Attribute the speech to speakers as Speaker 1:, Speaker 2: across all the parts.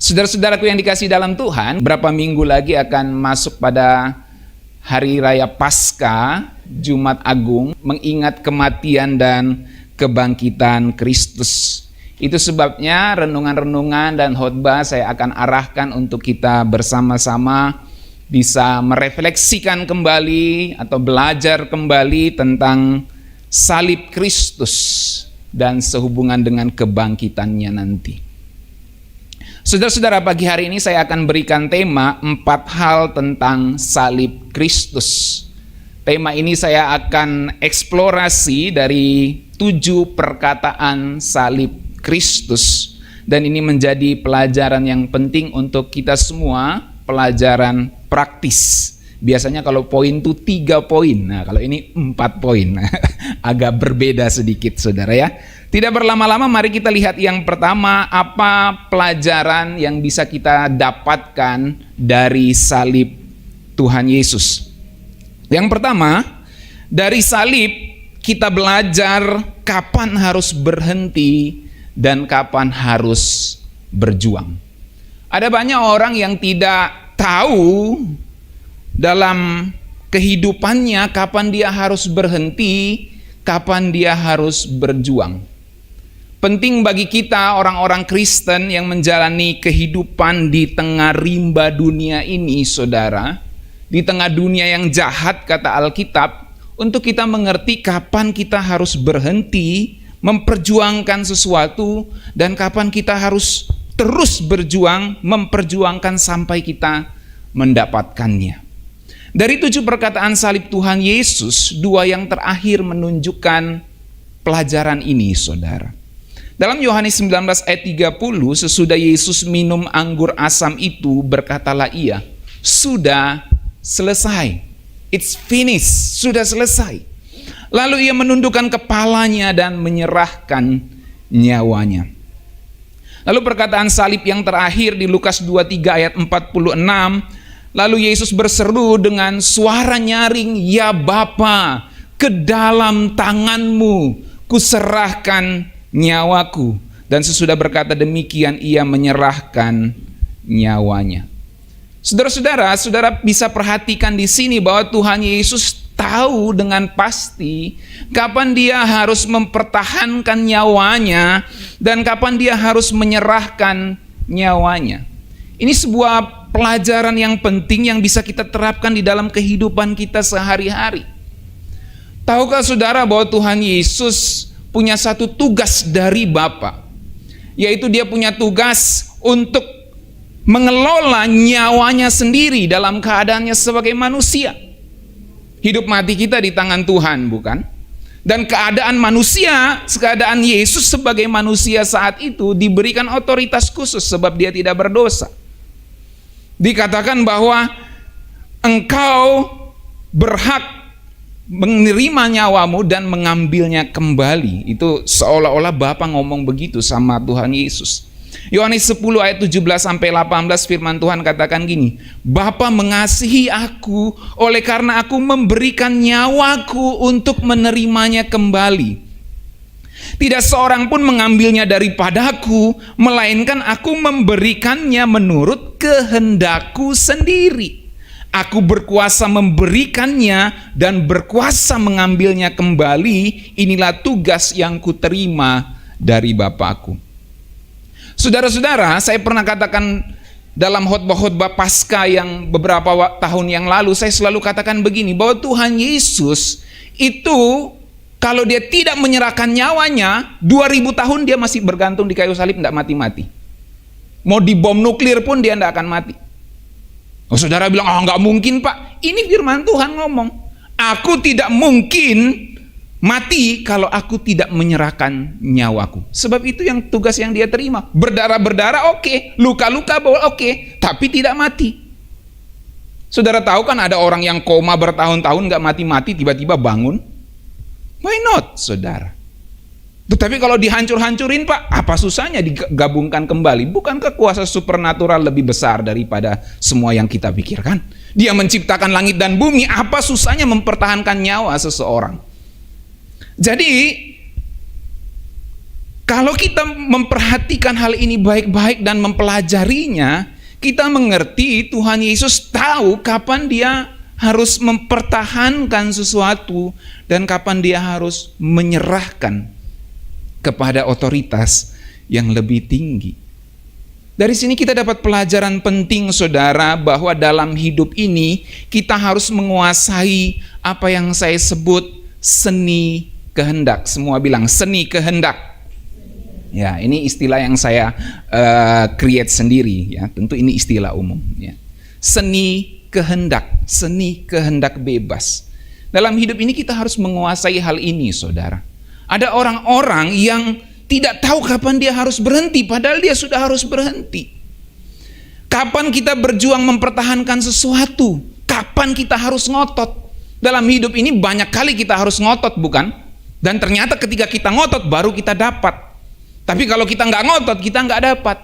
Speaker 1: Saudara-saudaraku yang dikasihi dalam Tuhan, berapa minggu lagi akan masuk pada Hari Raya Paskah, Jumat Agung, mengingat kematian dan kebangkitan Kristus. Itu sebabnya renungan-renungan dan khotbah saya akan arahkan untuk kita bersama-sama bisa merefleksikan kembali atau belajar kembali tentang salib Kristus dan sehubungan dengan kebangkitannya nanti. Saudara-saudara, pagi hari ini saya akan berikan tema 4 hal tentang salib Kristus. Tema ini saya akan eksplorasi dari 7 perkataan salib Kristus. Dan ini menjadi pelajaran yang penting untuk kita semua, pelajaran praktis. Biasanya kalau poin itu 3 poin, nah kalau ini 4 poin. Agak berbeda sedikit saudara ya. Tidak berlama-lama, mari kita lihat yang pertama, apa pelajaran yang bisa kita dapatkan dari salib Tuhan Yesus. Yang pertama, dari salib kita belajar kapan harus berhenti dan kapan harus berjuang. Ada banyak orang yang tidak tahu dalam kehidupannya kapan dia harus berhenti, kapan dia harus berjuang. Penting bagi kita orang-orang Kristen yang menjalani kehidupan di tengah rimba dunia ini, saudara, di tengah dunia yang jahat kata Alkitab, untuk kita mengerti kapan kita harus berhenti memperjuangkan sesuatu dan kapan kita harus terus berjuang memperjuangkan sampai kita mendapatkannya. Dari 7 perkataan salib Tuhan Yesus, 2 yang terakhir menunjukkan pelajaran ini, saudara. Dalam Yohanes 19 ayat 30, sesudah Yesus minum anggur asam itu, berkatalah ia, sudah selesai. It's finished, sudah selesai. Lalu ia menundukkan kepalanya dan menyerahkan nyawanya. Lalu perkataan salib yang terakhir di Lukas 23 ayat 46, lalu Yesus berseru dengan suara nyaring, ya Bapa, ke dalam tanganmu kuserahkan nyawaku. Dan sesudah berkata demikian, ia menyerahkan nyawanya. Saudara-saudara, saudara bisa perhatikan di sini bahwa Tuhan Yesus tahu dengan pasti kapan dia harus mempertahankan nyawanya dan kapan dia harus menyerahkan nyawanya. Ini sebuah pelajaran yang penting yang bisa kita terapkan di dalam kehidupan kita sehari-hari. Tahukah saudara bahwa Tuhan Yesus punya satu tugas dari Bapa, yaitu dia punya tugas untuk mengelola nyawanya sendiri dalam keadaannya sebagai manusia. Hidup mati kita di tangan Tuhan, bukan? Dan keadaan manusia, keadaan Yesus sebagai manusia saat itu diberikan otoritas khusus sebab dia tidak berdosa. Dikatakan bahwa engkau berhak menerima nyawamu dan mengambilnya kembali. Itu seolah-olah Bapa ngomong begitu sama Tuhan Yesus. Yohanes 10 ayat 17 sampai 18 firman Tuhan katakan gini, Bapa mengasihi aku oleh karena aku memberikan nyawaku untuk menerimanya kembali. Tidak seorang pun mengambilnya daripadaku, melainkan aku memberikannya menurut kehendakku sendiri. Aku berkuasa memberikannya dan berkuasa mengambilnya kembali. Inilah tugas yang kuterima dari Bapakku. Saudara-saudara, saya pernah katakan dalam khotbah-khotbah Paskah yang beberapa tahun yang lalu, saya selalu katakan begini, bahwa Tuhan Yesus itu kalau dia tidak menyerahkan nyawanya, 2000 tahun dia masih bergantung di kayu salib, tidak mati-mati. Mau dibom nuklir pun dia tidak akan mati. Oh, saudara bilang, nggak mungkin Pak. Ini firman Tuhan ngomong. Aku tidak mungkin mati kalau aku tidak menyerahkan nyawaku. Sebab itu yang tugas yang dia terima. Berdarah-berdarah oke, luka-luka oke, tapi tidak mati. Saudara tahu kan ada orang yang koma bertahun-tahun nggak mati-mati, tiba-tiba bangun. Why not, saudara? Tetapi kalau dihancur-hancurin Pak, apa susahnya digabungkan kembali? Bukankah kuasa supernatural lebih besar daripada semua yang kita pikirkan? Dia menciptakan langit dan bumi, apa susahnya mempertahankan nyawa seseorang? Jadi Kalau kita memperhatikan hal ini baik-baik dan mempelajarinya, kita mengerti Tuhan Yesus tahu kapan dia harus mempertahankan sesuatu dan kapan dia harus menyerahkan kepada otoritas yang lebih tinggi. Dari sini kita dapat pelajaran penting, saudara, bahwa dalam hidup ini kita harus menguasai apa yang saya sebut seni kehendak. Semua bilang seni kehendak. Ya, ini istilah yang saya create sendiri, ya. Tentu ini istilah umum, ya. Seni kehendak bebas. Dalam hidup ini kita harus menguasai hal ini, saudara. Ada orang-orang yang tidak tahu kapan dia harus berhenti, padahal dia sudah harus berhenti. Kapan kita berjuang mempertahankan sesuatu? Kapan kita harus ngotot? Dalam hidup ini banyak kali kita harus ngotot, bukan? Dan ternyata ketika kita ngotot baru kita dapat. Tapi kalau kita nggak ngotot, kita nggak dapat.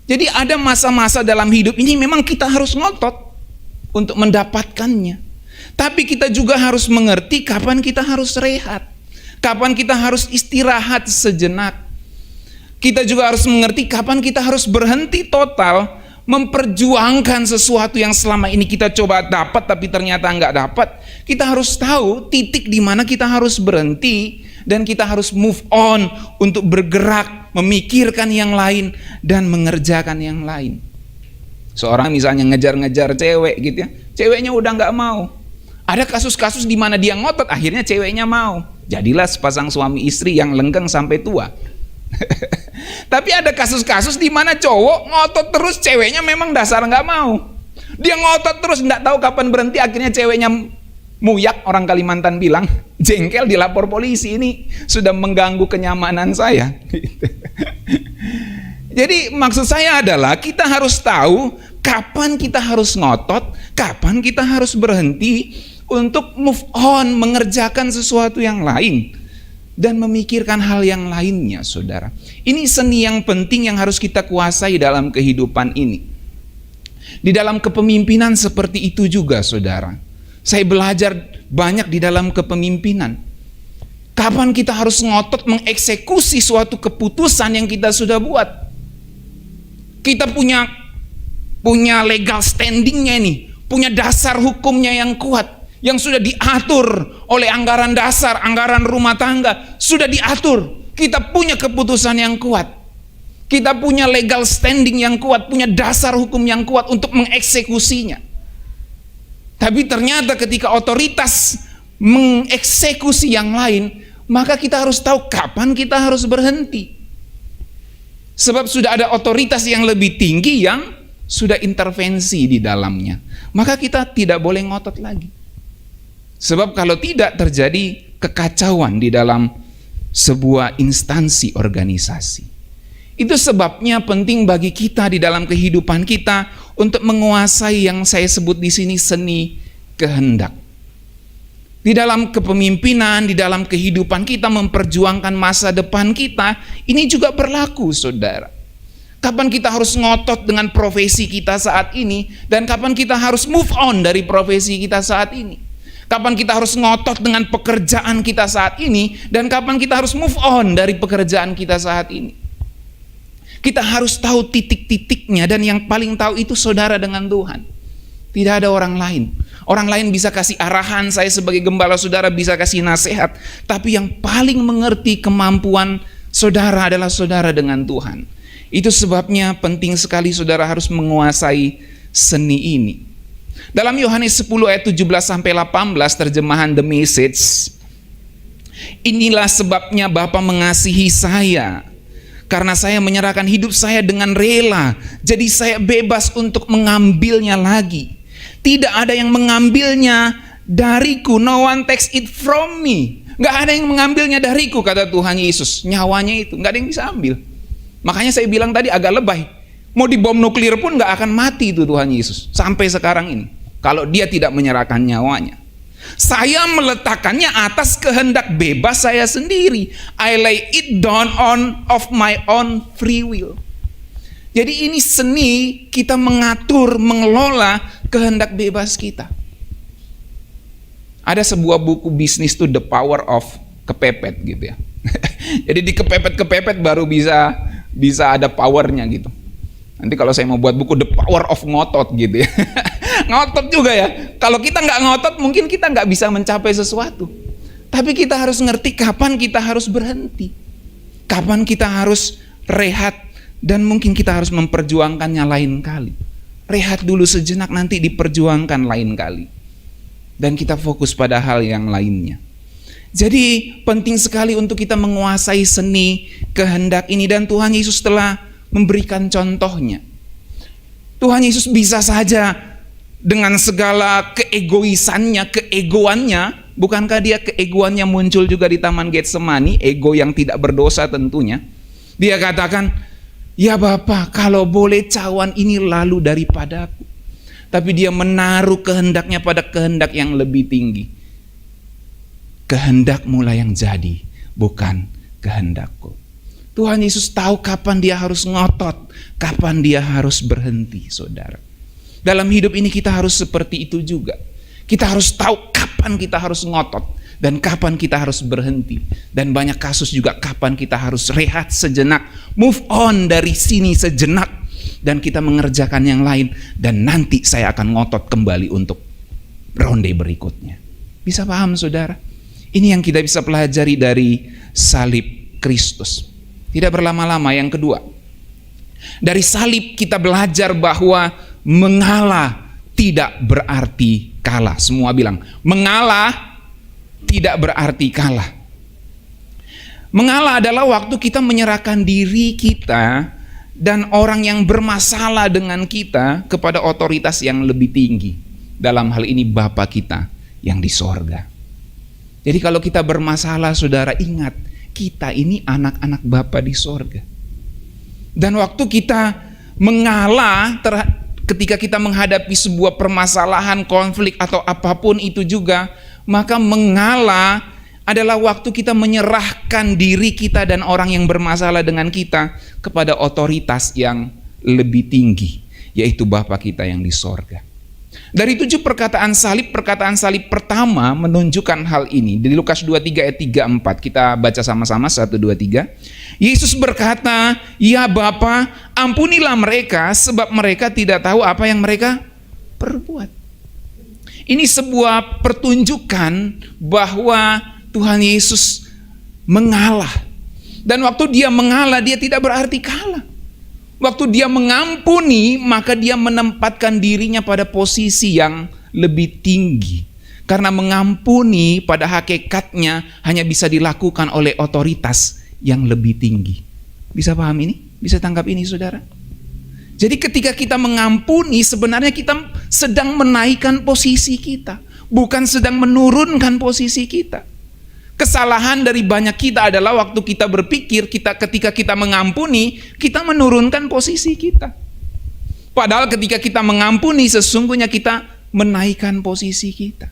Speaker 1: Jadi ada masa-masa dalam hidup ini memang kita harus ngotot untuk mendapatkannya. Tapi kita juga harus mengerti kapan kita harus rehat, kapan kita harus istirahat sejenak. Kita juga harus mengerti kapan kita harus berhenti total memperjuangkan sesuatu yang selama ini kita coba dapat tapi ternyata nggak dapat. Kita harus tahu titik di mana kita harus berhenti dan kita harus move on untuk bergerak, memikirkan yang lain dan mengerjakan yang lain. Seorang misalnya ngejar-ngejar cewek gitu ya, ceweknya udah nggak mau. Ada kasus-kasus di mana dia ngotot, akhirnya ceweknya mau. Jadilah sepasang suami istri yang lenggeng sampai tua. Tapi ada kasus-kasus di mana cowok ngotot terus, ceweknya memang dasar nggak mau. Dia ngotot terus, nggak tahu kapan berhenti, akhirnya ceweknya muyak, orang Kalimantan bilang, jengkel, dilapor polisi, ini sudah mengganggu kenyamanan saya. Jadi maksud saya adalah kita harus tahu kapan kita harus ngotot, kapan kita harus berhenti untuk move on, mengerjakan sesuatu yang lain dan memikirkan hal yang lainnya, saudara. Ini seni yang penting yang harus kita kuasai dalam kehidupan ini. Di dalam kepemimpinan seperti itu juga, saudara. Saya belajar banyak di dalam kepemimpinan. Kapan kita harus ngotot mengeksekusi suatu keputusan yang kita sudah buat. Kita punya legal standingnya ini, punya dasar hukumnya yang kuat, yang sudah diatur oleh anggaran dasar, anggaran rumah tangga, sudah diatur. Kita punya keputusan yang kuat, kita punya legal standing yang kuat, punya dasar hukum yang kuat untuk mengeksekusinya. Tapi ternyata ketika otoritas mengeksekusi yang lain, maka kita harus tahu kapan kita harus berhenti. Sebab sudah ada otoritas yang lebih tinggi yang sudah intervensi di dalamnya. Maka kita tidak boleh ngotot lagi. Sebab kalau tidak terjadi kekacauan di dalam sebuah instansi organisasi. Itu sebabnya penting bagi kita di dalam kehidupan kita untuk menguasai yang saya sebut di sini seni kehendak. Di dalam kepemimpinan, di dalam kehidupan kita memperjuangkan masa depan kita, ini juga berlaku, saudara. Kapan kita harus ngotot dengan profesi kita saat ini, dan kapan kita harus move on dari profesi kita saat ini. Kapan kita harus ngotot dengan pekerjaan kita saat ini, dan kapan kita harus move on dari pekerjaan kita saat ini. Kita harus tahu titik-titiknya, dan yang paling tahu itu saudara dengan Tuhan. Tidak ada orang lain. Orang lain bisa kasih arahan, saya sebagai gembala saudara bisa kasih nasihat, tapi yang paling mengerti kemampuan saudara adalah saudara dengan Tuhan. Itu sebabnya penting sekali saudara harus menguasai seni ini. Dalam Yohanes 10 ayat 17 sampai 18 terjemahan The Message, inilah sebabnya Bapa mengasihi saya, karena saya menyerahkan hidup saya dengan rela, jadi saya bebas untuk mengambilnya lagi. Tidak ada yang mengambilnya dariku. No one takes it from me. Gak ada yang mengambilnya dariku, kata Tuhan Yesus. Nyawanya itu gak ada yang bisa ambil. Makanya saya bilang tadi agak lebay. Mau dibom nuklir pun gak akan mati itu Tuhan Yesus sampai sekarang ini, kalau dia tidak menyerahkan nyawanya. Saya meletakkannya atas kehendak bebas saya sendiri. I lay it down of my own free will. Jadi ini seni kita mengatur, mengelola kehendak bebas kita. Ada sebuah buku bisnis tuh The Power of Kepepet gitu ya. Jadi dikepepet-kepepet baru bisa ada powernya gitu. Nanti kalau saya mau buat buku The Power of Ngotot gitu ya. Ngotot juga ya. Kalau kita nggak ngotot mungkin kita nggak bisa mencapai sesuatu. Tapi kita harus ngerti kapan kita harus berhenti. Kapan kita harus rehat. Dan mungkin kita harus memperjuangkannya lain kali. Rehat dulu sejenak, nanti diperjuangkan lain kali. Dan kita fokus pada hal yang lainnya. Jadi penting sekali untuk kita menguasai seni kehendak ini. Dan Tuhan Yesus telah memberikan contohnya. Tuhan Yesus bisa saja dengan segala keegoisannya, keegoannya. Bukankah dia keegoannya muncul juga di Taman Getsemani, ego yang tidak berdosa tentunya. Dia katakan, ya Bapa, kalau boleh cawan ini lalu daripadaku. Tapi dia menaruh kehendaknya pada kehendak yang lebih tinggi. Kehendak-Mu lah yang jadi, bukan kehendakku. Tuhan Yesus tahu kapan dia harus ngotot, kapan dia harus berhenti, saudara. Dalam hidup ini kita harus seperti itu juga. Kita harus tahu kapan kita harus ngotot dan kapan kita harus berhenti. Dan banyak kasus juga kapan kita harus rehat sejenak, move on dari sini sejenak, dan kita mengerjakan yang lain. Dan nanti saya akan ngotot kembali untuk ronde berikutnya. Bisa paham saudara? Ini yang kita bisa pelajari dari salib Kristus. Tidak berlama-lama, yang kedua. Dari salib kita belajar bahwa mengalah tidak berarti kalah. Semua bilang, mengalah tidak berarti kalah. Mengalah adalah waktu kita menyerahkan diri kita dan orang yang bermasalah dengan kita kepada otoritas yang lebih tinggi. Dalam hal ini Bapa kita yang di sorga. Jadi kalau kita bermasalah, saudara, ingat, kita ini anak-anak Bapa di sorga. Dan waktu kita mengalah ketika kita menghadapi sebuah permasalahan, konflik atau apapun itu juga, maka mengalah adalah waktu kita menyerahkan diri kita dan orang yang bermasalah dengan kita kepada otoritas yang lebih tinggi, yaitu Bapa kita yang di sorga. Dari 7 perkataan salib pertama menunjukkan hal ini. Di Lukas 23 ayat 3-4, kita baca sama-sama 1, 2, 3. Yesus berkata, ya Bapa, ampunilah mereka sebab mereka tidak tahu apa yang mereka perbuat. Ini sebuah pertunjukan bahwa Tuhan Yesus mengalah. Dan waktu dia mengalah, dia tidak berarti kalah. Waktu dia mengampuni, maka dia menempatkan dirinya pada posisi yang lebih tinggi. Karena mengampuni pada hakikatnya hanya bisa dilakukan oleh otoritas yang lebih tinggi. Bisa paham ini? Bisa tangkap ini, saudara? Jadi ketika kita mengampuni, sebenarnya kita sedang menaikkan posisi kita, bukan sedang menurunkan posisi kita. Kesalahan dari banyak kita adalah waktu kita berpikir, ketika kita mengampuni, kita menurunkan posisi kita. Padahal ketika kita mengampuni, sesungguhnya kita menaikkan posisi kita.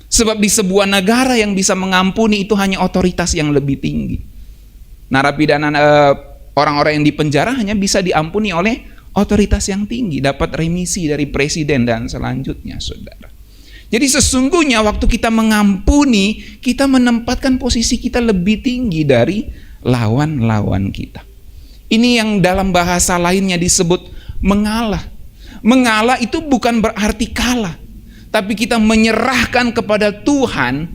Speaker 1: Sebab di sebuah negara yang bisa mengampuni itu hanya otoritas yang lebih tinggi. Narapidana, orang-orang yang dipenjara hanya bisa diampuni oleh otoritas yang tinggi, dapat remisi dari presiden dan selanjutnya, saudara. Jadi sesungguhnya waktu kita mengampuni, kita menempatkan posisi kita lebih tinggi dari lawan-lawan kita. Ini yang dalam bahasa lainnya disebut mengalah. Mengalah itu bukan berarti kalah, tapi kita menyerahkan kepada Tuhan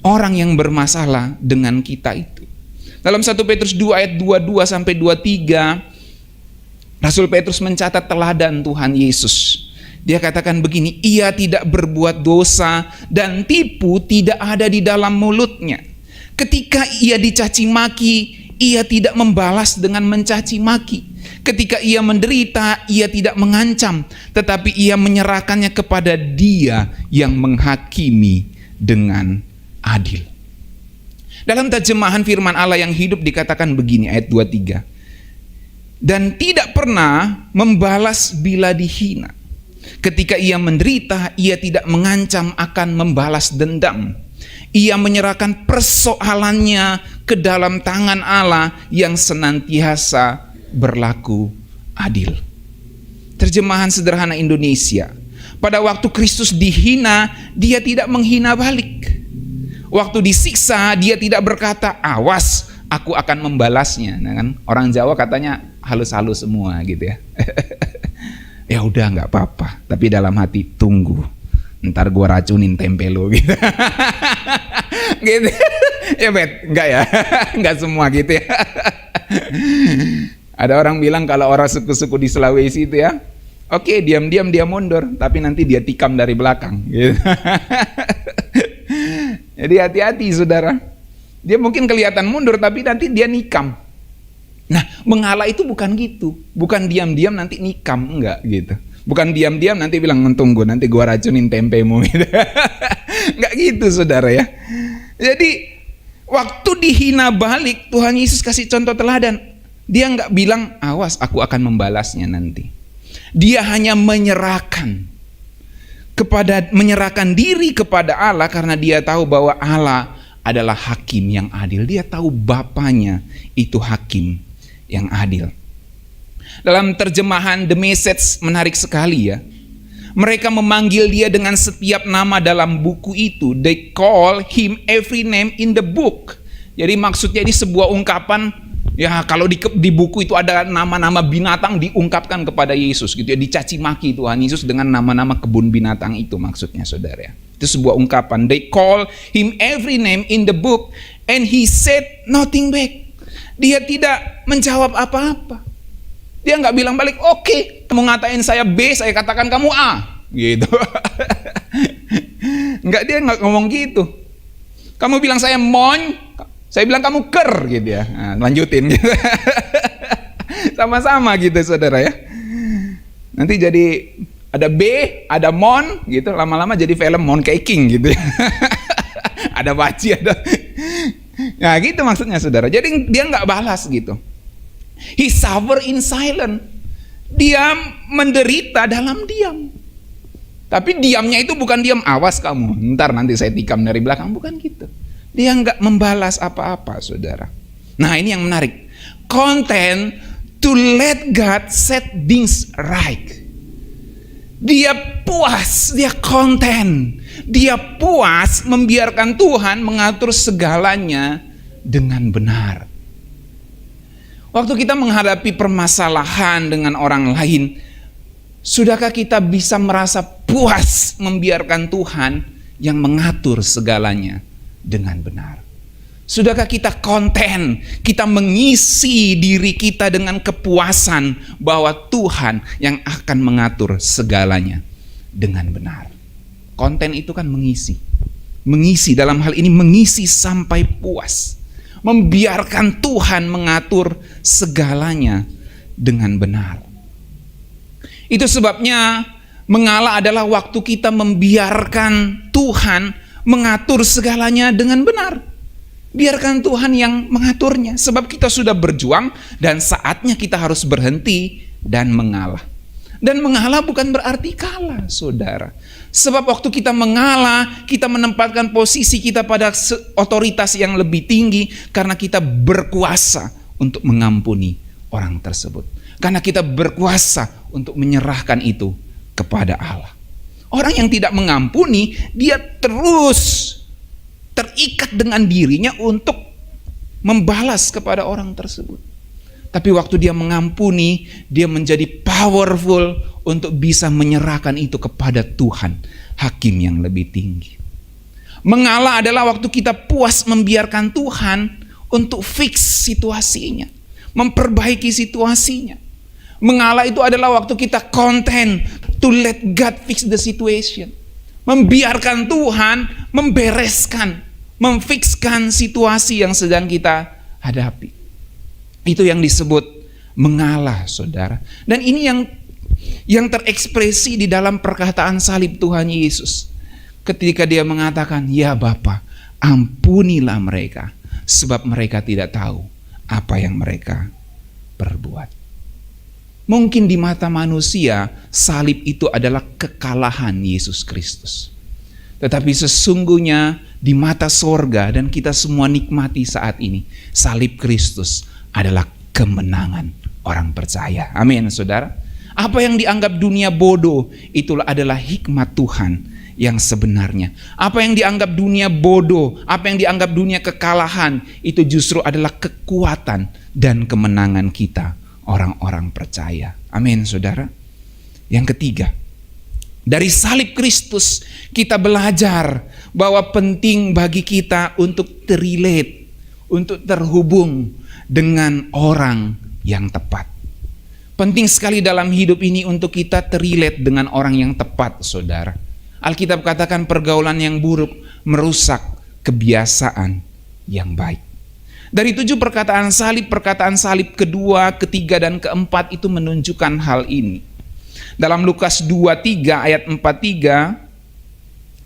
Speaker 1: orang yang bermasalah dengan kita itu. Dalam 1 Petrus 2 ayat 22-23, Rasul Petrus mencatat teladan Tuhan Yesus. Dia katakan begini, ia tidak berbuat dosa dan tipu tidak ada di dalam mulutnya. Ketika ia dicaci maki, ia tidak membalas dengan mencaci maki. Ketika ia menderita, ia tidak mengancam, tetapi ia menyerahkannya kepada Dia yang menghakimi dengan adil. Dalam terjemahan firman Allah yang hidup dikatakan begini, ayat 23. Dan tidak pernah membalas bila dihina. Ketika ia menderita, ia tidak mengancam akan membalas dendam. Ia menyerahkan persoalannya ke dalam tangan Allah yang senantiasa berlaku adil. Terjemahan sederhana Indonesia. Pada waktu Kristus dihina, dia tidak menghina balik. Waktu disiksa dia tidak berkata, awas aku akan membalasnya. Nah, kan orang Jawa katanya halus-halus semua gitu ya. Ya udah nggak apa-apa, tapi dalam hati tunggu, ntar gua racunin tempe lo gitu. Gitu. Ya bet, enggak ya, enggak semua gitu ya. Ada orang bilang kalau orang suku-suku di Sulawesi itu ya, oke, diam-diam dia mundur, tapi nanti dia tikam dari belakang. Gitu. Jadi hati-hati saudara. Dia mungkin kelihatan mundur, tapi nanti dia nikam. Nah, mengalah itu bukan gitu. Bukan diam-diam nanti nikam, enggak gitu. Bukan diam-diam nanti bilang tunggu, nanti gua racunin tempemu. Gitu. Enggak gitu saudara ya. Jadi waktu dihina balik, Tuhan Yesus kasih contoh teladan. Dia enggak bilang, awas aku akan membalasnya nanti. Dia hanya menyerahkan diri kepada Allah karena dia tahu bahwa Allah adalah hakim yang adil. Dia tahu Bapanya itu hakim yang adil. Dalam terjemahan The Message menarik sekali ya. Mereka memanggil dia dengan setiap nama dalam buku itu. They call him every name in the book. Jadi maksudnya ini sebuah ungkapan, ya kalau di buku itu ada nama-nama binatang diungkapkan kepada Yesus gitu ya, dicaci maki Tuhan Yesus dengan nama-nama kebun binatang itu maksudnya saudara ya. Itu sebuah ungkapan. They call him every name in the book and he said nothing back. Dia tidak menjawab apa-apa. Dia nggak bilang balik, oke, kamu ngatain saya B, saya katakan kamu A, gitu. Dia nggak ngomong gitu. Kamu bilang saya mon, saya bilang kamu ker, gitu ya. Nah, lanjutin. Gitu. Sama-sama gitu saudara ya. Nanti jadi ada B, ada mon, gitu. Lama-lama jadi film Monkey King gitu. Ya. Ada baci, ada. Nah gitu maksudnya saudara. Jadi dia nggak balas gitu. He suffer in silence. Dia menderita dalam diam. Tapi diamnya itu bukan diam, awas kamu, ntar nanti saya tikam dari belakang. Bukan gitu. Dia nggak membalas apa-apa saudara. Nah ini yang menarik. Content to let God set things right. Dia puas, dia konten. Dia puas membiarkan Tuhan mengatur segalanya dengan benar. Waktu kita menghadapi permasalahan dengan orang lain, sudahkah kita bisa merasa puas membiarkan Tuhan yang mengatur segalanya dengan benar? Sudahkah kita konten, kita mengisi diri kita dengan kepuasan bahwa Tuhan yang akan mengatur segalanya dengan benar? Konten itu kan mengisi. Mengisi dalam hal ini mengisi sampai puas. Membiarkan Tuhan mengatur segalanya dengan benar. Itu sebabnya mengalah adalah waktu kita membiarkan Tuhan mengatur segalanya dengan benar. Biarkan Tuhan yang mengaturnya. Sebab kita sudah berjuang dan saatnya kita harus berhenti dan mengalah. Dan mengalah bukan berarti kalah, saudara. Sebab waktu kita mengalah, kita menempatkan posisi kita pada otoritas yang lebih tinggi karena kita berkuasa untuk mengampuni orang tersebut. Karena kita berkuasa untuk menyerahkan itu kepada Allah. Orang yang tidak mengampuni, dia terus terikat dengan dirinya untuk membalas kepada orang tersebut. Tapi waktu dia mengampuni, dia menjadi powerful untuk bisa menyerahkan itu kepada Tuhan, hakim yang lebih tinggi. Mengalah adalah waktu kita puas membiarkan Tuhan untuk fix situasinya, memperbaiki situasinya. Mengalah itu adalah waktu kita content to let God fix the situation. Membiarkan Tuhan membereskan, memfixkan situasi yang sedang kita hadapi. Itu yang disebut mengalah, saudara. Dan ini yang terekspresi di dalam perkataan salib Tuhan Yesus. Ketika dia mengatakan, ya Bapa, ampunilah mereka, sebab mereka tidak tahu apa yang mereka perbuat. Mungkin di mata manusia, salib itu adalah kekalahan Yesus Kristus. Tetapi sesungguhnya di mata sorga dan kita semua nikmati saat ini, salib Kristus adalah kemenangan orang percaya. Amin, saudara. Apa yang dianggap dunia bodoh, itulah adalah hikmat Tuhan yang sebenarnya. Apa yang dianggap dunia bodoh, apa yang dianggap dunia kekalahan, itu justru adalah kekuatan dan kemenangan kita, orang-orang percaya. Amin, saudara. Yang ketiga, dari salib Kristus kita belajar bahwa penting bagi kita untuk terrelate, untuk terhubung dengan orang yang tepat. Penting sekali dalam hidup ini untuk kita terrelate dengan orang yang tepat, saudara. Alkitab katakan pergaulan yang buruk merusak kebiasaan yang baik. Dari 7 perkataan salib kedua, ketiga, dan keempat itu menunjukkan hal ini. Dalam Lukas 23 ayat 43,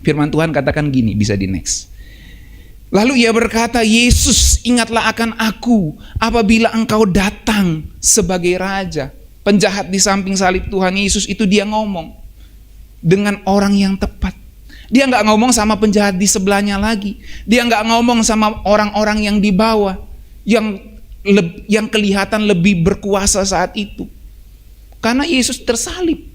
Speaker 1: firman Tuhan katakan gini, bisa di next. Lalu ia berkata, Yesus, ingatlah akan aku apabila engkau datang sebagai raja. Penjahat di samping salib Tuhan Yesus itu dia ngomong dengan orang yang tepat. Dia nggak ngomong sama penjahat di sebelahnya lagi. Dia nggak ngomong sama orang-orang yang di bawah, yang kelihatan lebih berkuasa saat itu. Karena Yesus tersalib.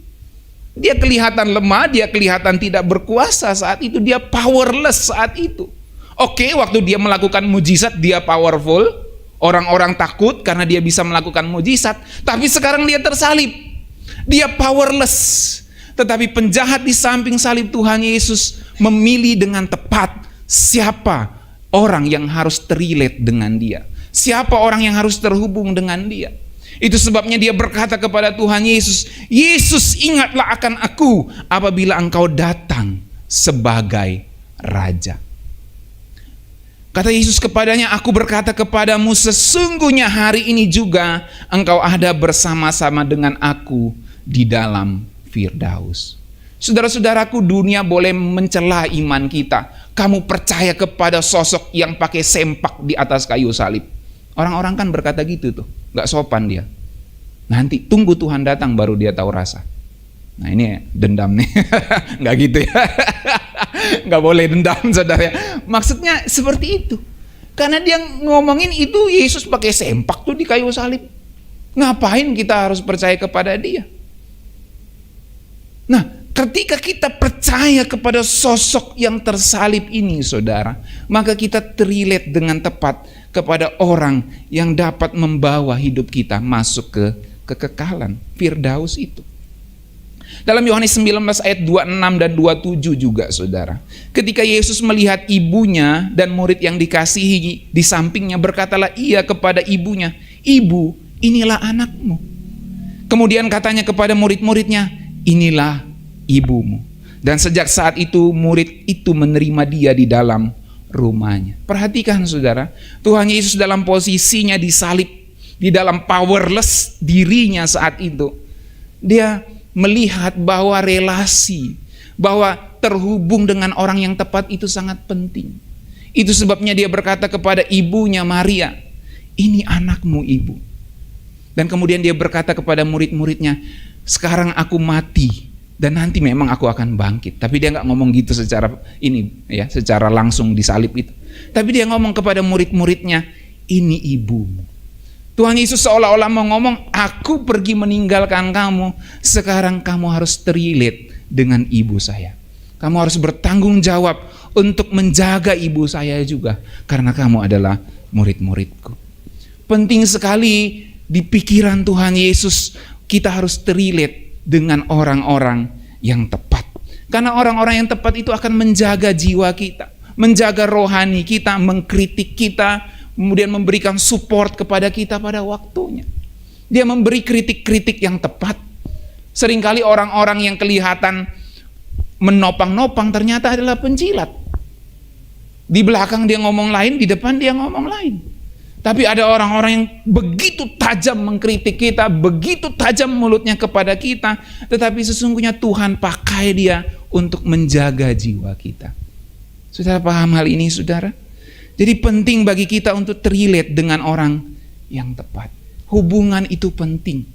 Speaker 1: Dia kelihatan lemah, dia kelihatan tidak berkuasa saat itu. Dia powerless saat itu. Oke, waktu dia melakukan mujizat dia powerful. Orang-orang takut karena dia bisa melakukan mujizat. Tapi sekarang dia tersalib. Dia powerless. Tetapi penjahat di samping salib Tuhan Yesus memilih dengan tepat siapa orang yang harus terrelate dengan dia. Siapa orang yang harus terhubung dengan dia. Itu sebabnya dia berkata kepada Tuhan Yesus, Yesus, ingatlah akan aku apabila engkau datang sebagai raja. Kata Yesus kepadanya, aku berkata kepadamu, sesungguhnya hari ini juga engkau ada bersama-sama dengan aku di dalam Firdaus. Saudara-saudaraku, dunia boleh mencela iman kita. Kamu percaya kepada sosok yang pakai sempak di atas kayu salib. Orang-orang kan berkata gitu tuh, gak sopan dia. Nanti tunggu Tuhan datang baru dia tahu rasa. Nah ini dendam nih, gak gitu ya. Gak boleh dendam, saudara. Maksudnya seperti itu. Karena dia ngomongin itu Yesus pakai sempak tuh di kayu salib. Ngapain kita harus percaya kepada dia? Nah, ketika kita percaya kepada sosok yang tersalib ini, saudara, maka kita terrelate dengan tepat kepada orang yang dapat membawa hidup kita masuk ke kekekalan, Firdaus itu. Dalam Yohanes 19 ayat 26 dan 27 juga, saudara. Ketika Yesus melihat ibunya dan murid yang dikasihi di sampingnya, berkatalah ia kepada ibunya, Ibu, inilah anakmu. Kemudian katanya kepada murid-muridnya, inilah ibumu. Dan sejak saat itu murid itu menerima dia di dalam rumahnya. Perhatikan, saudara, Tuhan Yesus dalam posisinya disalib, di dalam powerless dirinya saat itu, dia melihat bahwa relasi, bahwa terhubung dengan orang yang tepat itu sangat penting. Itu sebabnya dia berkata kepada ibunya Maria, ini anakmu, Ibu. Dan kemudian dia berkata kepada murid-muridnya, sekarang aku mati dan nanti memang aku akan bangkit. Tapi dia nggak ngomong gitu secara ini ya, secara langsung disalib itu. Tapi dia ngomong kepada murid-muridnya, ini ibumu. Tuhan Yesus seolah-olah mau ngomong, aku pergi meninggalkan kamu, sekarang kamu harus terrelate dengan ibu saya. Kamu harus bertanggung jawab untuk menjaga ibu saya juga, karena kamu adalah murid-muridku. Penting sekali di pikiran Tuhan Yesus, kita harus terrelate dengan orang-orang yang tepat. Karena orang-orang yang tepat itu akan menjaga jiwa kita, menjaga rohani kita, mengkritik kita, kemudian memberikan support kepada kita pada waktunya. Dia memberi kritik-kritik yang tepat. Seringkali orang-orang yang kelihatan menopang-nopang ternyata adalah penjilat. Di belakang dia ngomong lain, di depan dia ngomong lain. Tapi ada orang-orang yang begitu tajam mengkritik kita, begitu tajam mulutnya kepada kita, tetapi sesungguhnya Tuhan pakai dia untuk menjaga jiwa kita. Saudara paham hal ini, saudara? Jadi penting bagi kita untuk terrelate dengan orang yang tepat. Hubungan itu penting.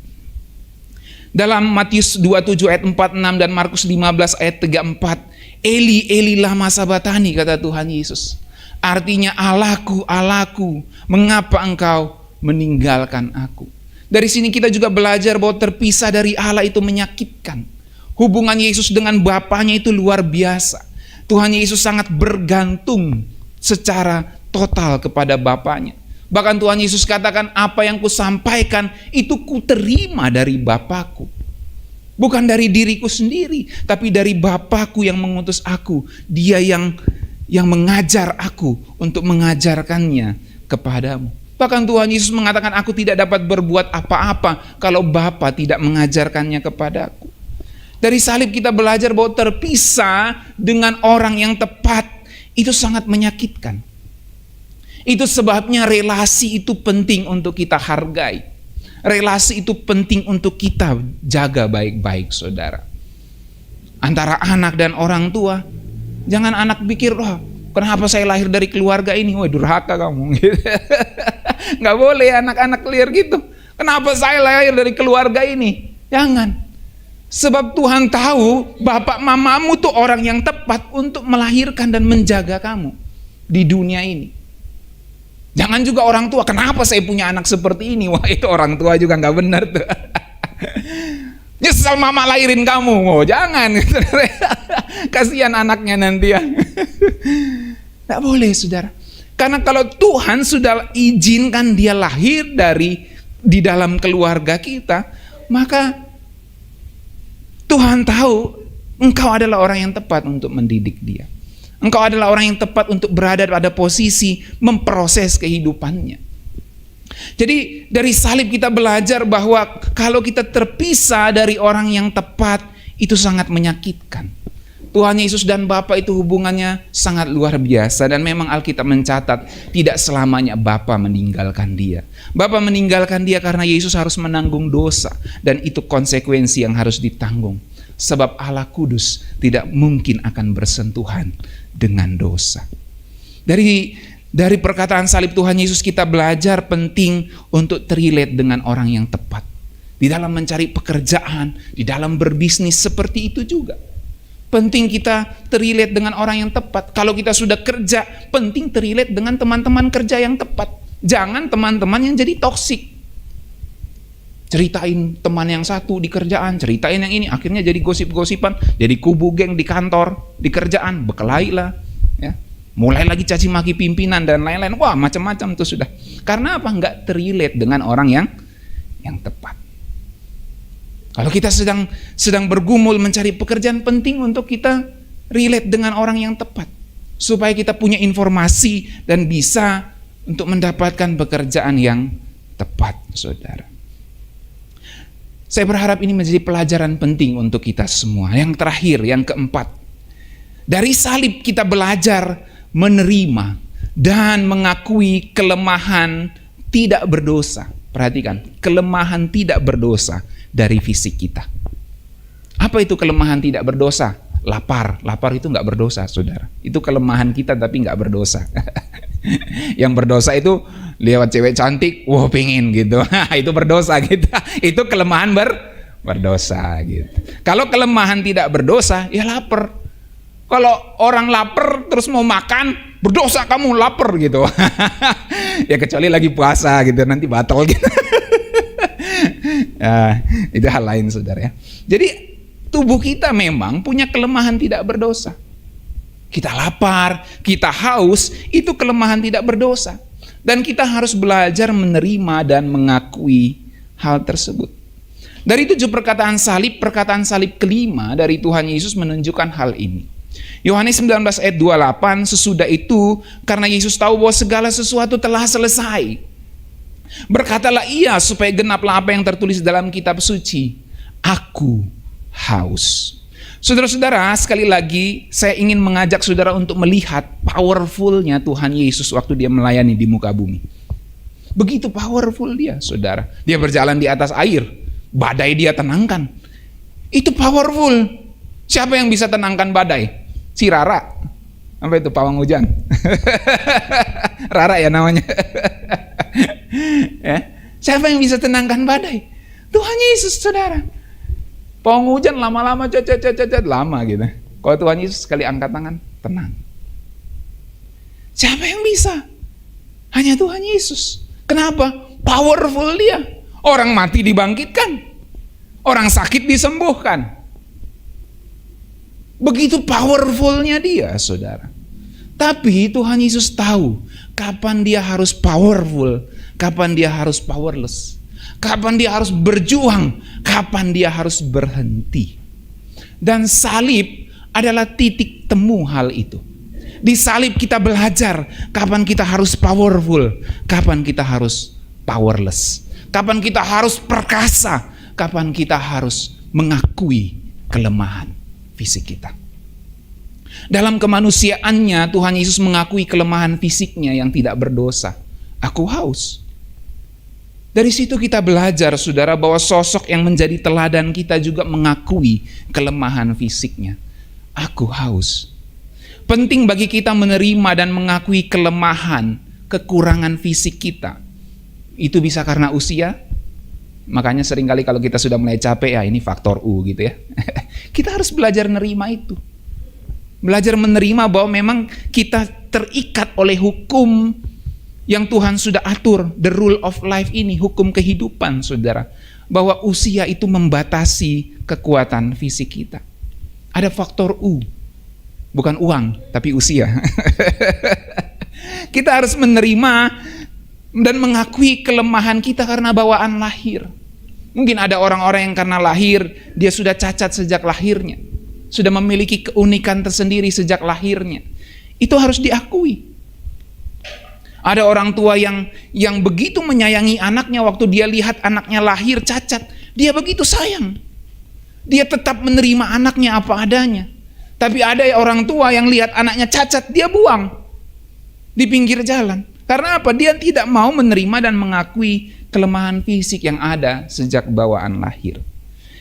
Speaker 1: Dalam Matius 27 ayat 46 dan Markus 15 ayat 34, Eli, Eli lama sabatani, kata Tuhan Yesus. Artinya, Allahku, Allahku, mengapa engkau meninggalkan aku? Dari sini kita juga belajar bahwa terpisah dari Allah itu menyakitkan. Hubungan Yesus dengan Bapanya itu luar biasa. Tuhan Yesus sangat bergantung secara total kepada Bapanya. Bahkan Tuhan Yesus katakan, apa yang kusampaikan itu kuterima dari Bapakku. Bukan dari diriku sendiri, tapi dari Bapakku yang mengutus aku. Dia yang mengajar aku untuk mengajarkannya kepadamu. Bahkan Tuhan Yesus mengatakan, aku tidak dapat berbuat apa-apa kalau Bapa tidak mengajarkannya kepadaku. Dari salib kita belajar bahwa terpisah dengan orang yang tepat itu sangat menyakitkan. Itu sebabnya relasi itu penting untuk kita hargai. Relasi itu penting untuk kita jaga baik-baik, saudara. Antara anak dan orang tua. Jangan anak pikir, wah, kenapa saya lahir dari keluarga ini? Wah, durhaka kamu. Nggak boleh anak-anak liar gitu. Kenapa saya lahir dari keluarga ini? Jangan. Sebab Tuhan tahu bapak mamamu tuh orang yang tepat untuk melahirkan dan menjaga kamu di dunia ini. Jangan juga orang tua, kenapa saya punya anak seperti ini? Wah, itu orang tua juga nggak benar tuh. Nyesal mama lahirin kamu. Oh, jangan. Kasihan anaknya nanti ya. Nggak boleh, saudara. Karena kalau Tuhan sudah izinkan dia lahir di dalam keluarga kita, maka Tuhan tahu engkau adalah orang yang tepat untuk mendidik dia. Engkau adalah orang yang tepat untuk berada pada posisi memproses kehidupannya. Jadi dari salib kita belajar bahwa kalau kita terpisah dari orang yang tepat, itu sangat menyakitkan. Tuhan Yesus dan Bapa itu hubungannya sangat luar biasa. Dan memang Alkitab mencatat tidak selamanya Bapa meninggalkan dia. Bapa meninggalkan dia karena Yesus harus menanggung dosa. Dan itu konsekuensi yang harus ditanggung. Sebab Allah Kudus tidak mungkin akan bersentuhan dengan dosa. Dari perkataan salib Tuhan Yesus kita belajar penting untuk terrelate dengan orang yang tepat. Di dalam mencari pekerjaan, di dalam berbisnis seperti itu juga. Penting kita terrelate dengan orang yang tepat. Kalau kita sudah kerja, penting terrelate dengan teman-teman kerja yang tepat. Jangan teman-teman yang jadi toksik. Ceritain teman yang satu di kerjaan, ceritain yang ini, akhirnya jadi gosip-gosipan, jadi kubu geng di kantor, di kerjaan, berkelahi lah, ya. Mulai lagi caci maki pimpinan dan lain-lain, wah macam-macam tuh sudah. Karena apa? Nggak terrelate dengan orang yang tepat. Kalau kita sedang bergumul mencari pekerjaan, penting untuk kita relate dengan orang yang tepat, supaya kita punya informasi dan bisa untuk mendapatkan pekerjaan yang tepat, saudara. Saya berharap ini menjadi pelajaran penting untuk kita semua. Yang terakhir, yang keempat. Dari salib kita belajar menerima dan mengakui kelemahan tidak berdosa. Perhatikan, kelemahan tidak berdosa dari fisik kita. Apa itu kelemahan tidak berdosa? Lapar itu nggak berdosa, saudara. Itu kelemahan kita tapi nggak berdosa. Yang berdosa itu lewat cewek cantik, wah pengen gitu. Itu berdosa gitu. Itu kelemahan berdosa gitu. Kalau kelemahan tidak berdosa, ya lapar. Kalau orang lapar terus mau makan, berdosa kamu lapar gitu. Ya kecuali lagi puasa gitu, nanti batal gitu. Itu hal lain, saudara ya. Jadi tubuh kita memang punya kelemahan tidak berdosa. Kita lapar, kita haus, itu kelemahan tidak berdosa. Dan kita harus belajar menerima dan mengakui hal tersebut. Dari 7 perkataan salib kelima dari Tuhan Yesus menunjukkan hal ini. Yohanes 19 ayat 28, sesudah itu karena Yesus tahu bahwa segala sesuatu telah selesai, berkatalah ia supaya genaplah apa yang tertulis dalam kitab suci, aku haus. Saudara-saudara, sekali lagi saya ingin mengajak saudara untuk melihat powerfulnya Tuhan Yesus waktu dia melayani di muka bumi. Begitu powerful dia, saudara. Dia berjalan di atas air, badai dia tenangkan. Itu powerful. Siapa yang bisa tenangkan badai? Si Rara. Apa itu, pawang hujan? Rara ya namanya. Ya. Siapa yang bisa tenangkan badai? Tuhan Yesus, saudara. Pawang hujan lama-lama lama gitu. Kalau Tuhan Yesus sekali angkat tangan, tenang. Siapa yang bisa? Hanya Tuhan Yesus. Kenapa? Powerful dia. Orang mati dibangkitkan. Orang sakit disembuhkan. Begitu powerfulnya dia, saudara. Tapi Tuhan Yesus tahu kapan dia harus powerful, kapan dia harus powerless, kapan dia harus berjuang, kapan dia harus berhenti. Dan salib adalah titik temu hal itu. Di salib kita belajar kapan kita harus powerful, kapan kita harus powerless, kapan kita harus perkasa, kapan kita harus mengakui kelemahan fisik kita. Dalam kemanusiaannya Tuhan Yesus mengakui kelemahan fisiknya yang tidak berdosa. Aku haus. Dari situ kita belajar, saudara, bahwa sosok yang menjadi teladan kita juga mengakui kelemahan fisiknya. Aku haus. Penting bagi kita menerima dan mengakui kelemahan, kekurangan fisik kita. Itu bisa karena usia. Makanya seringkali kalau kita sudah mulai capek, ya ini faktor U gitu ya. Kita harus belajar menerima itu. Belajar menerima bahwa memang kita terikat oleh hukum yang Tuhan sudah atur, the rule of life ini, hukum kehidupan, saudara. Bahwa usia itu membatasi kekuatan fisik kita. Ada faktor U, bukan uang, tapi usia. Kita harus menerima dan mengakui kelemahan kita karena bawaan lahir. Mungkin ada orang-orang yang karena lahir, dia sudah cacat sejak lahirnya. Sudah memiliki keunikan tersendiri sejak lahirnya. Itu harus diakui. Ada orang tua yang begitu menyayangi anaknya waktu dia lihat anaknya lahir cacat. Dia begitu sayang. Dia tetap menerima anaknya apa adanya. Tapi ada orang tua yang lihat anaknya cacat, dia buang di pinggir jalan. Karena apa? Dia tidak mau menerima dan mengakui kelemahan fisik yang ada sejak bawaan lahir.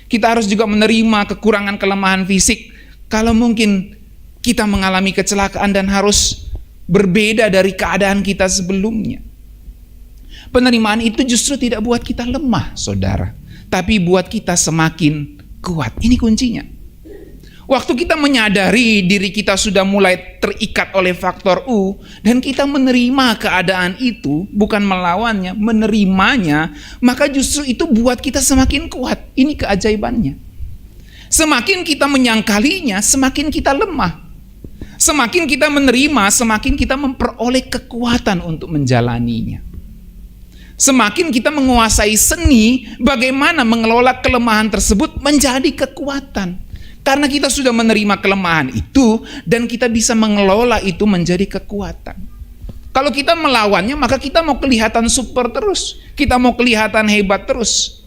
Speaker 1: Kita harus juga menerima kekurangan kelemahan fisik. Kalau mungkin kita mengalami kecelakaan dan harus berbeda dari keadaan kita sebelumnya. Penerimaan itu justru tidak buat kita lemah, saudara. Tapi buat kita semakin kuat. Ini kuncinya. Waktu kita menyadari diri kita sudah mulai terikat oleh faktor U dan kita menerima keadaan itu, bukan melawannya, menerimanya, maka justru itu buat kita semakin kuat. Ini keajaibannya. Semakin kita menyangkalinya, semakin kita lemah. Semakin kita menerima, semakin kita memperoleh kekuatan untuk menjalaninya. Semakin kita menguasai seni bagaimana mengelola kelemahan tersebut menjadi kekuatan. Karena kita sudah menerima kelemahan itu dan kita bisa mengelola itu menjadi kekuatan. Kalau kita melawannya, maka kita mau kelihatan super terus. Kita mau kelihatan hebat terus.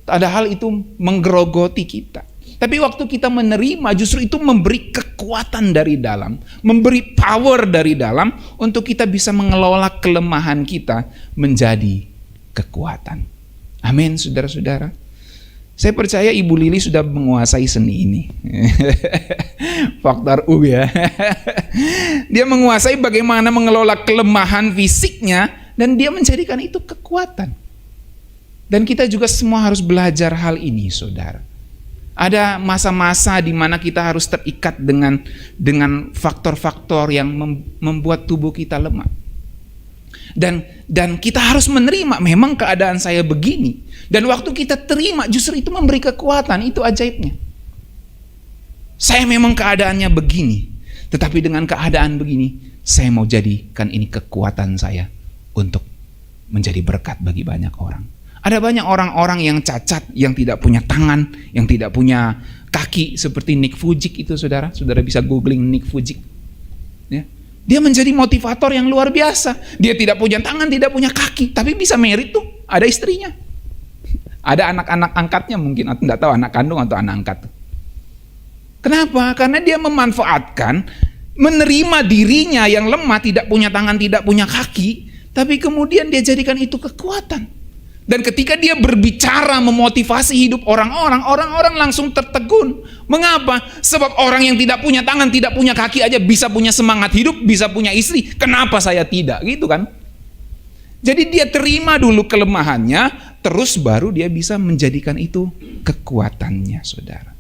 Speaker 1: Padahal itu menggerogoti kita. Tapi waktu kita menerima, justru itu memberi kekuatan dari dalam, memberi power dari dalam untuk kita bisa mengelola kelemahan kita menjadi kekuatan. Amin, saudara-saudara. Saya percaya Ibu Lili sudah menguasai seni ini. Faktor U ya. Dia menguasai bagaimana mengelola kelemahan fisiknya dan dia menjadikan itu kekuatan. Dan kita juga semua harus belajar hal ini, saudara. Ada masa-masa di mana kita harus terikat dengan faktor-faktor yang membuat tubuh kita lemah. Dan kita harus menerima memang keadaan saya begini. Dan waktu kita terima justru itu memberi kekuatan. Itu ajaibnya. Saya memang keadaannya begini, tetapi dengan keadaan begini saya mau jadikan ini kekuatan saya untuk menjadi berkat bagi banyak orang. Ada banyak orang-orang yang cacat, yang tidak punya tangan, yang tidak punya kaki seperti Nick Vujicic itu, saudara. Saudara bisa googling Nick Vujicic. Ya. Dia menjadi motivator yang luar biasa. Dia tidak punya tangan, tidak punya kaki, tapi bisa merit tuh. Ada istrinya. Ada anak-anak angkatnya mungkin, atau tidak tahu anak kandung atau anak angkat. Kenapa? Karena dia memanfaatkan, menerima dirinya yang lemah, tidak punya tangan, tidak punya kaki, tapi kemudian dia jadikan itu kekuatan. Dan ketika dia berbicara memotivasi hidup orang-orang langsung tertegun. Mengapa? Sebab orang yang tidak punya tangan, tidak punya kaki aja bisa punya semangat hidup, bisa punya istri. Kenapa saya tidak? Gitu kan? Jadi dia terima dulu kelemahannya, terus baru dia bisa menjadikan itu kekuatannya, saudara.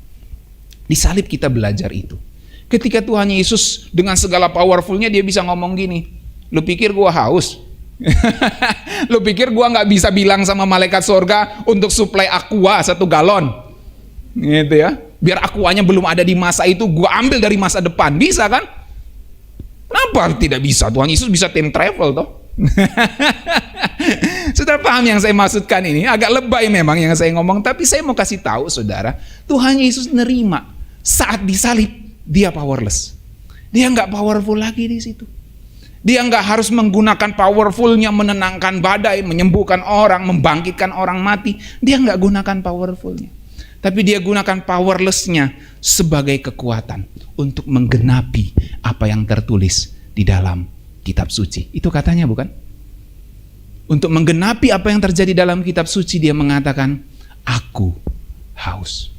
Speaker 1: Di salib kita belajar itu. Ketika Tuhan Yesus dengan segala powerfulnya dia bisa ngomong gini, lu pikir gua haus? Lu pikir gua nggak bisa bilang sama malaikat surga untuk suplai aqua 1 galon? Gitu ya. Biar akuanya belum ada di masa itu, gue ambil dari masa depan. Bisa kan? Kenapa tidak bisa? Tuhan Yesus bisa time travel toh. Saudara paham yang saya maksudkan ini? Agak lebay memang yang saya ngomong, tapi saya mau kasih tahu saudara, Tuhan Yesus nerima saat disalib, dia powerless. Dia nggak powerful lagi di situ. Dia nggak harus menggunakan powerfulnya menenangkan badai, menyembuhkan orang, membangkitkan orang mati. Dia nggak gunakan powerfulnya. Tapi dia gunakan powerlessnya sebagai kekuatan untuk menggenapi apa yang tertulis di dalam kitab suci. Itu katanya bukan? Untuk menggenapi apa yang terjadi dalam kitab suci, dia mengatakan, aku haus.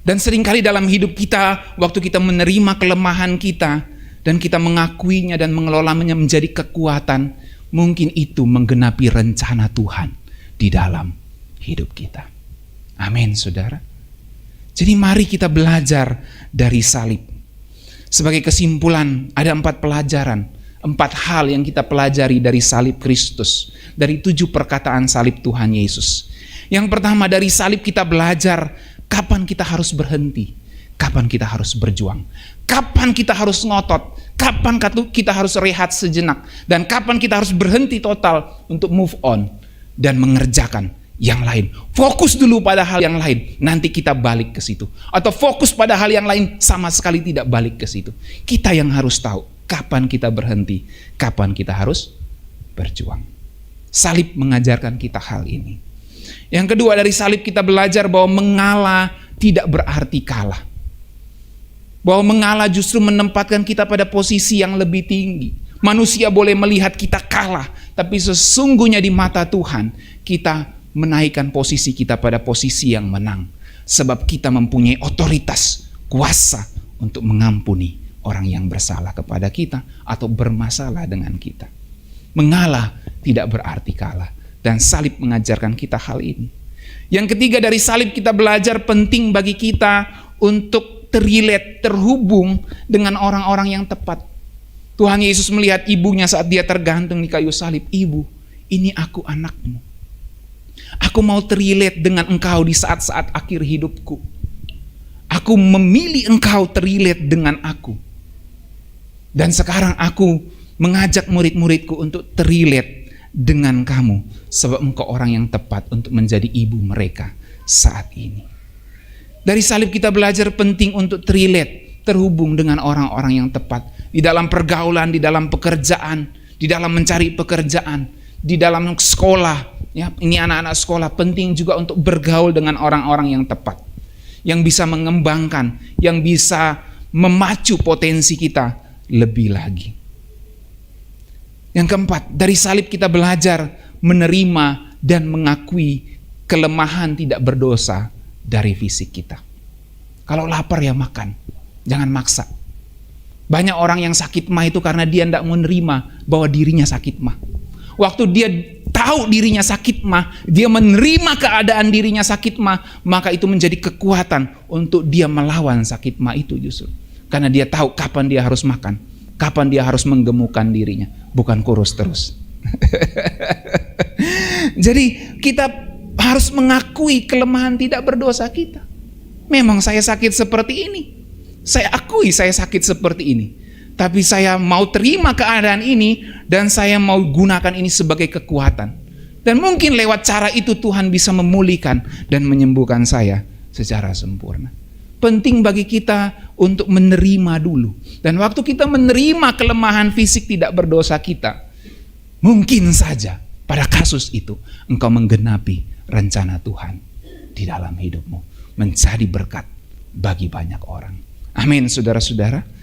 Speaker 1: Dan seringkali dalam hidup kita, waktu kita menerima kelemahan kita, dan kita mengakuinya dan mengelolanya menjadi kekuatan, mungkin itu menggenapi rencana Tuhan di dalam hidup kita. Amin, saudara. Jadi mari kita belajar dari salib. Sebagai kesimpulan, ada 4 pelajaran, 4 hal yang kita pelajari dari salib Kristus, dari 7 perkataan salib Tuhan Yesus. Yang pertama, dari salib kita belajar kapan kita harus berhenti, kapan kita harus berjuang, kapan kita harus ngotot, kapan kita harus rehat sejenak, dan kapan kita harus berhenti total untuk move on dan mengerjakan yang lain. Fokus dulu pada hal yang lain, nanti kita balik ke situ. Atau fokus pada hal yang lain, sama sekali tidak balik ke situ. Kita yang harus tahu kapan kita berhenti, kapan kita harus berjuang. Salib mengajarkan kita hal ini. Yang kedua, dari salib kita belajar bahwa mengalah tidak berarti kalah. Bahwa mengalah justru menempatkan kita pada posisi yang lebih tinggi. Manusia boleh melihat kita kalah, tapi sesungguhnya di mata Tuhan kita menaikkan posisi kita pada posisi yang menang. Sebab kita mempunyai otoritas, kuasa untuk mengampuni orang yang bersalah kepada kita atau bermasalah dengan kita. Mengalah tidak berarti kalah. Dan salib mengajarkan kita hal ini. Yang ketiga, dari salib kita belajar penting bagi kita untuk terhubung dengan orang-orang yang tepat. Tuhan Yesus melihat ibunya saat dia tergantung di kayu salib. Ibu, ini aku anakmu. Aku mau terrelate dengan engkau di saat-saat akhir hidupku. Aku memilih engkau terrelate dengan aku. Dan sekarang aku mengajak murid-muridku untuk terrelate dengan kamu. Sebab engkau orang yang tepat untuk menjadi ibu mereka saat ini. Dari salib kita belajar penting untuk terrelate, terhubung dengan orang-orang yang tepat. Di dalam pergaulan, di dalam pekerjaan, di dalam mencari pekerjaan, di dalam sekolah. Ya, ini anak-anak sekolah penting juga untuk bergaul dengan orang-orang yang tepat, yang bisa mengembangkan, yang bisa memacu potensi kita lebih lagi. Yang keempat, dari salib kita belajar menerima dan mengakui kelemahan tidak berdosa dari fisik kita. Kalau lapar ya makan, jangan maksa. Banyak orang yang sakit mah itu karena dia tidak mau menerima bahwa dirinya sakit mah. Waktu dia tahu dirinya sakit mah, dia menerima keadaan dirinya sakit mah, maka itu menjadi kekuatan untuk dia melawan sakit mah itu justru. Karena dia tahu kapan dia harus makan, kapan dia harus menggemukkan dirinya, bukan kurus terus. Jadi kita harus mengakui kelemahan tidak berdosa kita. Memang saya sakit seperti ini, saya akui saya sakit seperti ini. Tapi saya mau terima keadaan ini dan saya mau gunakan ini sebagai kekuatan. Dan mungkin lewat cara itu Tuhan bisa memulihkan dan menyembuhkan saya secara sempurna. Penting bagi kita untuk menerima dulu. Dan waktu kita menerima kelemahan fisik tidak berdosa kita, mungkin saja pada kasus itu engkau menggenapi rencana Tuhan di dalam hidupmu. Menjadi berkat bagi banyak orang. Amin, saudara-saudara.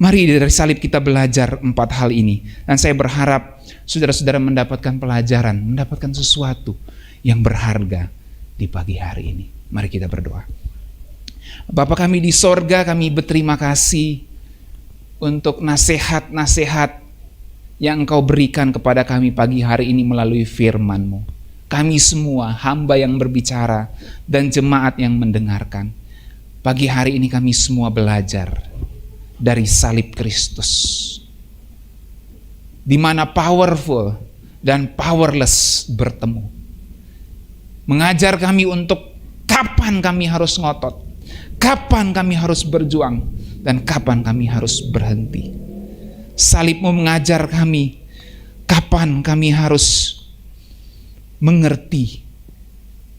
Speaker 1: Mari dari salib kita belajar 4 hal ini. Dan saya berharap saudara-saudara mendapatkan pelajaran, mendapatkan sesuatu yang berharga di pagi hari ini. Mari kita berdoa. Bapa kami di sorga, kami berterima kasih untuk nasihat-nasihat yang Engkau berikan kepada kami pagi hari ini melalui firman-Mu. Kami semua hamba yang berbicara dan jemaat yang mendengarkan. Pagi hari ini kami semua belajar dari salib Kristus, di mana powerful dan powerless bertemu. Mengajar kami untuk kapan kami harus ngotot, Kapan kami harus berjuang dan kapan kami harus berhenti. Salib-Mu mengajar kami kapan kami harus mengerti,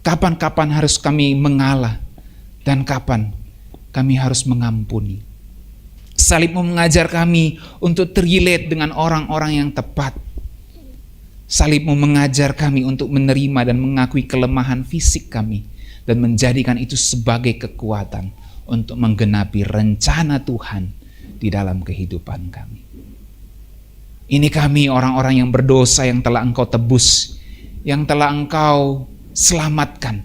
Speaker 1: kapan-kapan harus kami mengalah, dan kapan kami harus mengampuni. Salib-Mu mengajar kami untuk terrelate dengan orang-orang yang tepat. Salib-Mu mengajar kami untuk menerima dan mengakui kelemahan fisik kami dan menjadikan itu sebagai kekuatan untuk menggenapi rencana Tuhan di dalam kehidupan kami. Ini kami orang-orang yang berdosa yang telah Engkau tebus, yang telah Engkau selamatkan.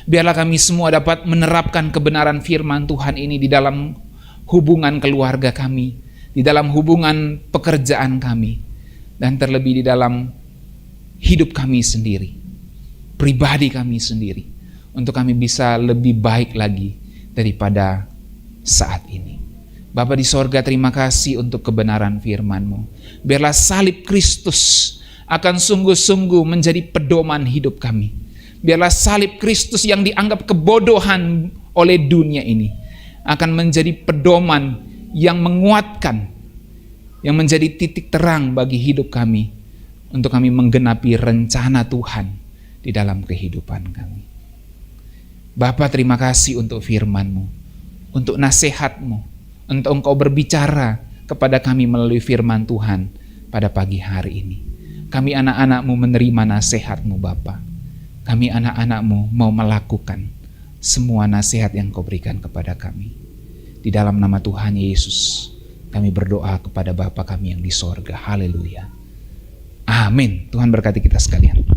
Speaker 1: Biarlah kami semua dapat menerapkan kebenaran firman Tuhan ini di dalam hubungan keluarga kami, di dalam hubungan pekerjaan kami, dan terlebih di dalam hidup kami sendiri, pribadi kami sendiri, untuk kami bisa lebih baik lagi daripada saat ini. Bapa di sorga, terima kasih untuk kebenaran firman-Mu. Biarlah salib Kristus akan sungguh-sungguh menjadi pedoman hidup kami. Biarlah salib Kristus yang dianggap kebodohan oleh dunia ini akan menjadi pedoman yang menguatkan, yang menjadi titik terang bagi hidup kami, untuk kami menggenapi rencana Tuhan di dalam kehidupan kami. Bapa, terima kasih untuk firman-Mu, untuk nasihat-Mu, untuk Engkau berbicara kepada kami melalui firman Tuhan pada pagi hari ini. Kami anak-anak-Mu menerima nasihat-Mu Bapa. Kami anak-anak-Mu mau melakukan semua nasihat yang Kau berikan kepada kami. Di dalam nama Tuhan Yesus, kami berdoa kepada Bapa kami yang di sorga. Haleluya. Amin. Tuhan berkati kita sekalian.